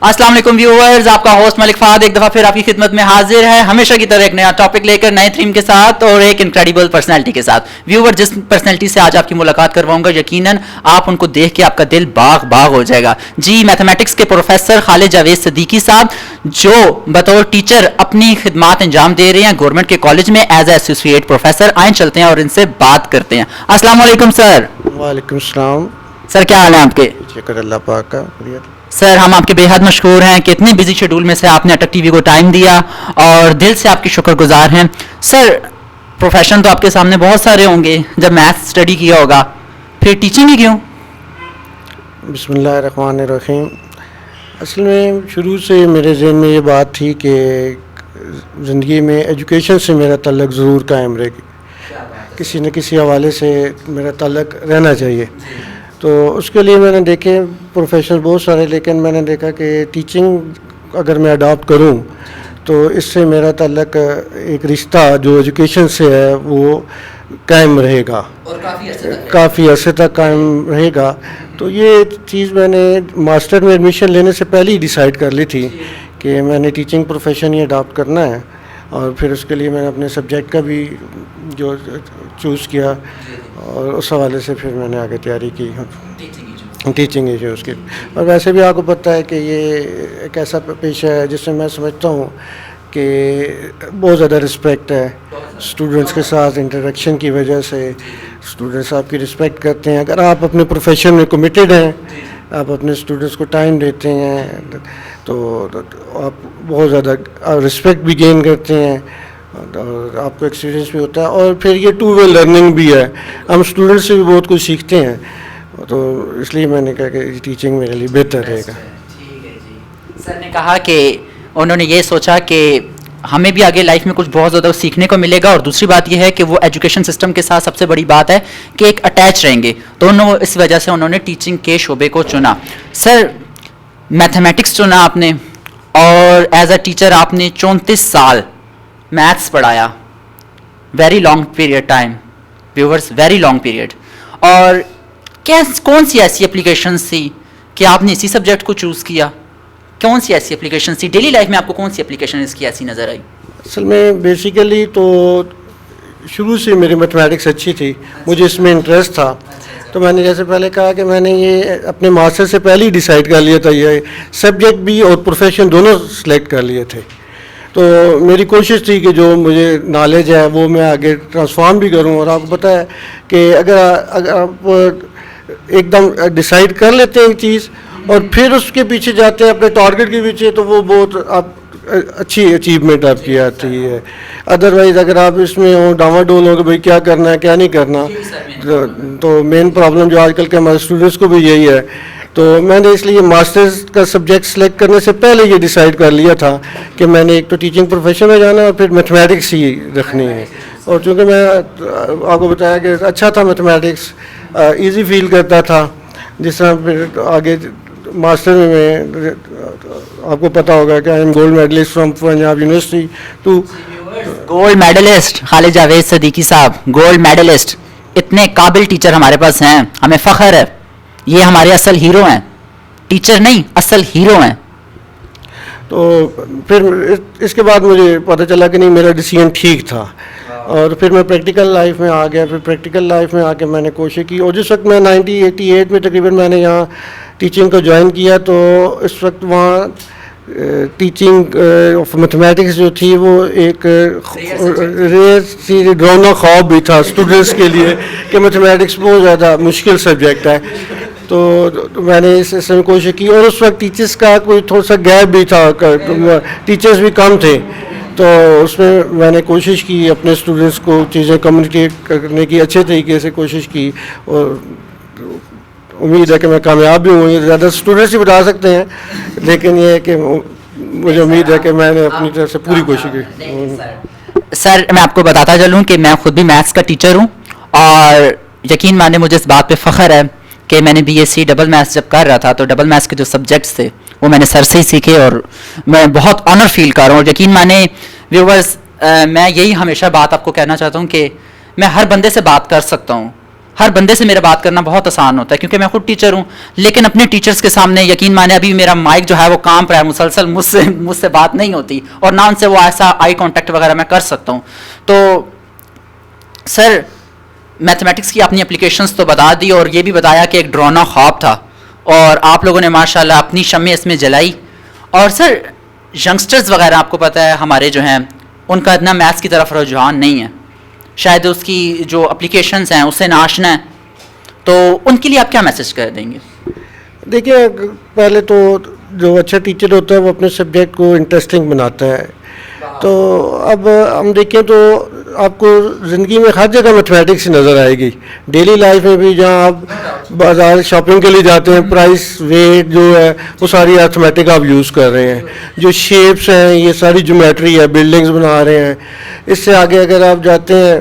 अस्सलाम वालेकुम व्यूअर्स, आपका होस्ट मलिक फहद एक दफ़ा फिर आपकी खिदमत में हाजिर है, हमेशा की तरह एक नया टॉपिक लेकर नए थीम के साथ और एक इनक्रेडिबल पर्सनैलिटी के साथ। व्यूअर, जिस पर्सनैलिटी से आज आपकी मुलाकात करवाऊंगा, यकीनन आप उनको देख के आपका दिल बाग बाग हो जाएगा। जी, मैथमेटिक्स के प्रोफेसर खालिद जावेद सदीकी साहब, जो बतौर टीचर अपनी खिदमात अंजाम दे रहे हैं गवर्नमेंट के कॉलेज में एज एसोसिएट प्रोफेसर। आए चलते हैं और इनसे बात करते हैं। अस्सलाम वालेकुम सर। वालेकुम सलाम। सर, क्या हाल है आपके? शुक्र अल्लाह पाक का। सर, हम आपके बेहद मशहूर हैं कि इतने बिजी शेड्यूल में से आपने अटक टीवी को टाइम दिया और दिल से आपके शुक्रगुजार हैं। सर, प्रोफेशन तो आपके सामने बहुत सारे होंगे, जब मैथ स्टडी किया होगा फिर टीचिंग ही क्यों? बिस्मिल्लाहिर्रहमानिर्रहीम। असल में शुरू से मेरे जहन में ये बात थी कि ज़िंदगी में एजुकेशन से मेरा तल्लक ज़रूर कायम रहेगी, किसी न किसी हवाले से मेरा तल्लक रहना चाहिए। तो उसके लिए मैंने देखे प्रोफेशन बहुत सारे, लेकिन मैंने देखा कि टीचिंग अगर मैं अडॉप्ट करूं तो इससे मेरा तल्लक एक रिश्ता जो एजुकेशन से है वो कायम रहेगा और काफ़ी अरसे तक कायम रहेगा। तो ये चीज़ मैंने मास्टर में एडमिशन लेने से पहले ही डिसाइड कर ली थी कि मैंने टीचिंग प्रोफेशन ही अडॉप्ट करना है, और फिर उसके लिए मैंने अपने सब्जेक्ट का भी जो चूज़ किया और उस हवाले से फिर मैंने आगे तैयारी की टीचिंग ही जो उसकी। और वैसे भी आपको पता है कि ये एक ऐसा पेशा है जिससे मैं समझता हूँ कि बहुत ज़्यादा रिस्पेक्ट है स्टूडेंट्स के साथ। इंटरेक्शन की वजह से स्टूडेंट्स आपकी रिस्पेक्ट करते हैं। अगर आप अपने प्रोफेशन में कमिटेड हैं, आप अपने स्टूडेंट्स को टाइम देते हैं, तो आप बहुत ज़्यादा रिस्पेक्ट भी गेन करते हैं और आपको एक्सपीरियंस भी होता है। और फिर ये टू वे लर्निंग भी है, हम स्टूडेंट्स से भी बहुत कुछ सीखते हैं। तो इसलिए मैंने कहा कि टीचिंग मेरे लिए बेहतर रहेगा। ठीक है जी। सर ने कहा कि उन्होंने ये सोचा कि हमें भी आगे लाइफ में कुछ बहुत ज़्यादा सीखने को मिलेगा, और दूसरी बात यह है कि वो एजुकेशन सिस्टम के साथ सबसे बड़ी बात है कि एक अटैच रहेंगे, तो इस वजह से उन्होंने टीचिंग के शोबे को चुना। सर, मैथमेटिक्स चुना आपने और एज अ टीचर आपने 34 साल मैथ्स पढ़ाया। Very long period time viewers, very long period. और कौन सी ऐसी एप्लीकेशंस थी कि आपने इसी सब्जेक्ट को चूज़ किया? कौन सी ऐसी एप्लीकेशन थी डेली लाइफ में, आपको कौन सी एप्लीकेशन इसकी ऐसी नज़र आई? असल में बेसिकली तो शुरू से मेरी मैथमेटिक्स अच्छी थी, मुझे इसमें इंटरेस्ट था। तो मैंने जैसे पहले कहा कि मैंने ये अपने मास्टर से पहले ही डिसाइड कर लिया था, ये सब्जेक्ट भी और प्रोफेशन दोनों सेलेक्ट कर लिए थे। तो मेरी कोशिश थी कि जो मुझे नॉलेज है वो मैं आगे ट्रांसफॉर्म भी करूं। और आपको पता है कि अगर आप एकदम डिसाइड कर लेते हैं एक चीज़ और फिर उसके पीछे जाते हैं अपने टारगेट के पीछे, तो वो बहुत आप अच्छी अचीवमेंट आपकी आती है। अदरवाइज़ अगर आप इसमें हो डामाडोल हो कि भाई क्या करना है क्या नहीं करना, तो मेन प्रॉब्लम जो आजकल के हमारे स्टूडेंट्स को भी यही है। तो मैंने इसलिए मास्टर्स का सब्जेक्ट सेलेक्ट करने से पहले ये डिसाइड कर लिया था कि मैंने एक तो टीचिंग प्रोफेशन में जाना है और फिर मैथमेटिक्स ही रखनी है। और चूँकि मैं आपको बताया कि अच्छा था मैथमेटिक्स, इजी फील करता था। जिस तरह फिर आगे मास्टर में आपको पता होगा कि I am gold medalist from Punjab university. तो gold medalist Khalid Javed Siddiqui sahab, gold medallist. इतने काबिल टीचर हमारे पास हैं, हमें फ़ख्र है। ये हमारे असल हीरो हैं, टीचर नहीं असल हीरो हैं। तो फिर इसके बाद मुझे पता चला कि नहीं, मेरा डिसीजन ठीक था। और फिर मैं प्रैक्टिकल लाइफ में आ गया। फिर प्रैक्टिकल लाइफ में आके मैंने कोशिश की, और जिस वक्त मैं 1988 में तकरीबन मैंने यहाँ टीचिंग को ज्वाइन किया, तो इस वक्त वहाँ टीचिंग ऑफ मैथमेटिक्स जो थी वो एक रेयर सी डरावना ख्वाब भी था स्टूडेंट्स के लिए कि मैथमेटिक्स बहुत ज़्यादा मुश्किल सब्जेक्ट है। तो मैंने इसमें कोशिश की, और उस वक्त टीचर्स का कोई थोड़ा सा गैप भी था, टीचर्स भी कम थे। तो उसमें मैंने कोशिश की अपने स्टूडेंट्स को चीज़ें कम्युनिकेट करने की, अच्छे तरीके से कोशिश की, और उम्मीद है कि मैं कामयाब भी हूँ। ये ज़्यादा स्टूडेंट्स ही बता सकते हैं, लेकिन ये है कि मुझे उम्मीद है कि मैंने अपनी तरफ से पूरी कोशिश की। सर, मैं आपको बताता चलूँ कि मैं खुद भी मैथ्स का टीचर हूँ, और यकीन माने मुझे इस बात पे फ़ख्र है कि मैंने बीएससी डबल मैथ्स जब कर रहा था तो डबल मैथ्स के जो सब्जेक्ट्स थे वो मैंने सर से ही सीखे, और मैं बहुत ऑनर फील कर रहा हूँ। यकीन माने व्यूवर्स, मैं यही हमेशा बात आपको कहना चाहता हूँ कि मैं हर बंदे से बात कर सकता हूँ, ہر بندے سے میرا بات کرنا بہت آسان ہوتا ہے کیونکہ میں خود ٹیچر ہوں, لیکن اپنے ٹیچرز کے سامنے یقین مانے ابھی میرا مائک جو ہے وہ کانپ رہا ہے مسلسل, مجھ سے بات نہیں ہوتی اور نہ ان سے وہ ایسا آئی کانٹیکٹ وغیرہ میں کر سکتا ہوں. تو سر میتھمیٹکس کی اپنی اپلیکیشنز تو بتا دی اور یہ بھی بتایا کہ ایک ڈرانا خواب تھا اور آپ لوگوں نے ماشاءاللہ اپنی شمع اس میں جلائی. اور سر ینگسٹرز وغیرہ آپ کو پتہ ہے ہمارے جو ہیں ان کا اتنا میتھس کی طرف رجحان نہیں ہے, شاید اس کی جو اپلیکیشنز ہیں اس سے ناشنا ہے, تو ان کے لیے آپ کیا میسج کر دیں گے؟ دیکھیے پہلے تو جو اچھا ٹیچر ہوتا ہے وہ اپنے سبجیکٹ کو انٹرسٹنگ بناتا ہے. تو اب ہم دیکھیں تو آپ کو زندگی میں ہر جگہ میتھمیٹکس نظر آئے گی, ڈیلی لائف میں بھی جہاں آپ بازار شاپنگ کے لیے جاتے ہیں پرائس ویٹ جو ہے وہ ساری ارتھمیٹک آپ یوز کر رہے ہیں. جو شیپس ہیں یہ ساری جیومیٹری ہے, بلڈنگز بنا رہے ہیں. اس سے آگے اگر آپ جاتے ہیں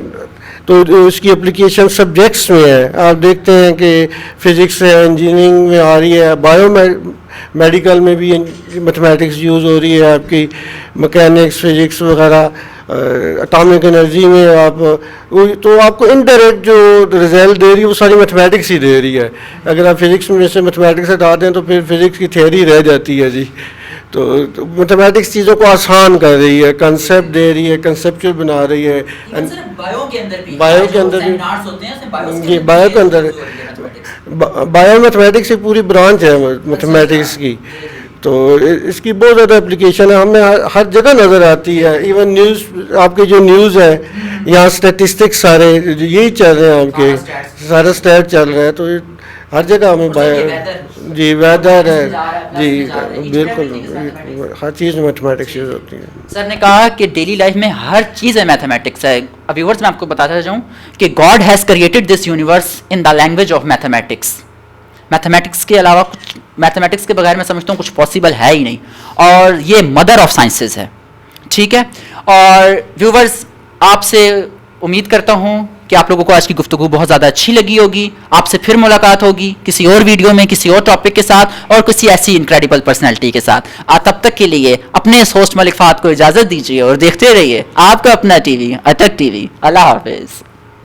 تو اس کی اپلیکیشن سبجیکٹس میں ہے. آپ دیکھتے ہیں کہ فزکس ہے, انجینئرنگ میں آ رہی ہے, میڈیکل میں بھی میتھمیٹکس یوز ہو رہی ہے, آپ کی مکینکس فزکس وغیرہ, اٹامک انرجی میں آپ تو آپ کو انڈائریکٹ جو رزلٹ دے رہی ہے وہ ساری میتھمیٹکس ہی دے رہی ہے. اگر آپ فزکس میں سے میتھمیٹکس ہٹا دیں تو پھر فزکس کی تھیوری رہ جاتی ہے جی. تو میتھمیٹکس چیزوں کو آسان کر رہی ہے, کنسیپٹ دے رہی ہے, کنسیپچل بنا رہی ہے. بایو کے اندر بھی جی, بایو کے اندر بایو میتھمیٹکس ایک پوری برانچ ہے میتھمیٹکس کی, تو اس کی بہت زیادہ اپلیکیشن ہے, ہمیں ہر جگہ نظر آتی ہے. ایون نیوز, آپ کے جو نیوز ہے یہاں اسٹیٹسٹکس سارے یہی چل رہے ہیں, آپ کے سارا اسٹیٹ چل رہا ہے, تو ہر جگہ ہمیں جی ویدر ہے جی بالکل, ہر چیز میں میتھمیٹکس یوز ہوتی ہے. سر نے کہا کہ ڈیلی لائف میں ہر چیز ہے میتھمیٹکس ہے. ویورز میں آپ کو بتاتا جاؤں کہ God has created this universe in the language of mathematics. Mathematics کے علاوہ کچھ, میتھمیٹکس کے بغیر میں سمجھتا ہوں کچھ پاسبل ہے ہی نہیں, اور یہ مدر آف سائنسز ہے. ٹھیک ہے, اور ویورز آپ سے امید کرتا ہوں کہ آپ لوگوں کو آج کی گفتگو بہت زیادہ اچھی لگی ہوگی. آپ سے پھر ملاقات ہوگی کسی اور ویڈیو میں, کسی اور ٹاپک کے ساتھ اور کسی ایسی انکریڈیبل پرسنالٹی کے ساتھ. تب تک کے لیے اپنے اس ہوسٹ ملک فہد کو اجازت دیجیے اور دیکھتے رہیے آپ کا اپنا ٹی وی, اٹک ٹی وی. اللہ حافظ.